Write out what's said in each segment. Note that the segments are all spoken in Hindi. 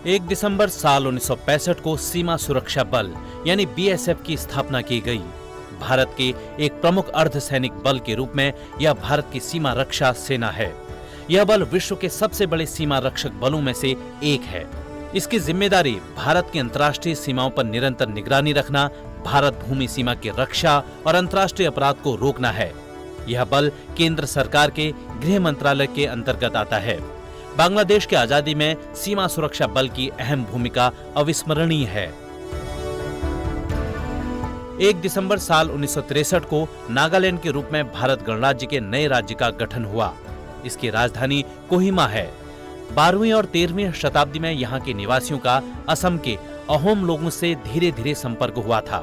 1 दिसंबर साल 1965 को सीमा सुरक्षा बल यानी बीएसएफ की स्थापना की गई। भारत के एक प्रमुख अर्धसैनिक बल के रूप में यह भारत की सीमा रक्षा सेना है। यह बल विश्व के सबसे बड़े सीमा रक्षक बलों में से एक है। इसकी जिम्मेदारी भारत की अंतर्राष्ट्रीय सीमाओं पर निरंतर निगरानी रखना, भारत भूमि सीमा की रक्षा और अंतर्राष्ट्रीय अपराध को रोकना है। यह बल केंद्र सरकार के गृह मंत्रालय के अंतर्गत आता है। बांग्लादेश की आजादी में सीमा सुरक्षा बल की अहम भूमिका अविस्मरणीय है। 1 दिसंबर साल 1963 को नागालैंड के रूप में भारत गणराज्य के नए राज्य का गठन हुआ। इसकी राजधानी कोहिमा है। 12वीं और 13वीं शताब्दी में यहाँ के निवासियों का असम के अहोम लोगों से धीरे धीरे संपर्क हुआ था।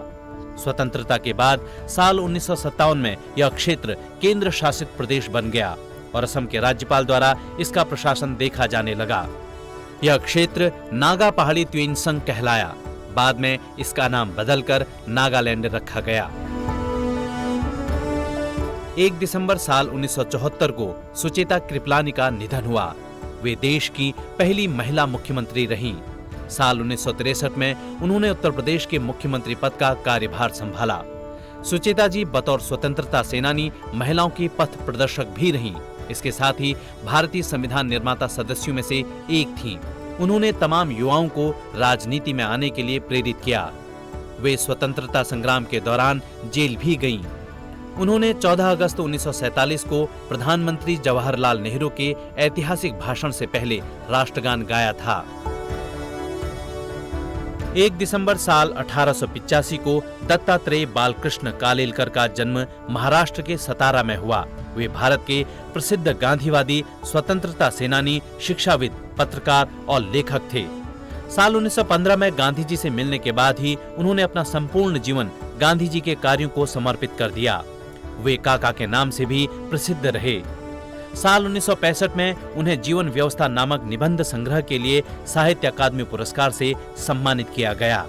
स्वतंत्रता के बाद साल 1957 में यह क्षेत्र केंद्र शासित प्रदेश बन गया और असम के राज्यपाल द्वारा इसका प्रशासन देखा जाने लगा। यह क्षेत्र नागा पहाड़ी त्वेनसंग कहलाया। बाद में इसका नाम बदलकर नागालैंड रखा गया। 1 दिसंबर साल 1974 को सुचेता कृपलानी का निधन हुआ। वे देश की पहली महिला मुख्यमंत्री रहीं। साल 1963 में उन्होंने उत्तर प्रदेश के मुख्यमंत्री पद का कार्यभार संभाला। सुचेता जी बतौर स्वतंत्रता सेनानी महिलाओं की पथ प्रदर्शक भी रहीं। इसके साथ ही भारतीय संविधान निर्माता सदस्यों में से एक थीं। उन्होंने तमाम युवाओं को राजनीति में आने के लिए प्रेरित किया। वे स्वतंत्रता संग्राम के दौरान जेल भी गईं। उन्होंने 14 अगस्त 1947 को प्रधानमंत्री जवाहरलाल नेहरू के ऐतिहासिक भाषण से पहले राष्ट्रगान गाया था। 1 दिसंबर साल 1885 को दत्तात्रेय बालकृष्ण कालेलकर का जन्म महाराष्ट्र के सतारा में हुआ। वे भारत के प्रसिद्ध गांधीवादी, स्वतंत्रता सेनानी, शिक्षाविद, पत्रकार और लेखक थे। साल 1915 में गांधी जी से मिलने के बाद ही उन्होंने अपना संपूर्ण जीवन गांधी जी के कार्यों को समर्पित कर दिया। वे काका के नाम से भी प्रसिद्ध रहे। साल 1965 में उन्हें जीवन व्यवस्था नामक निबंध संग्रह के लिए साहित्य अकादमी पुरस्कार से सम्मानित किया गया।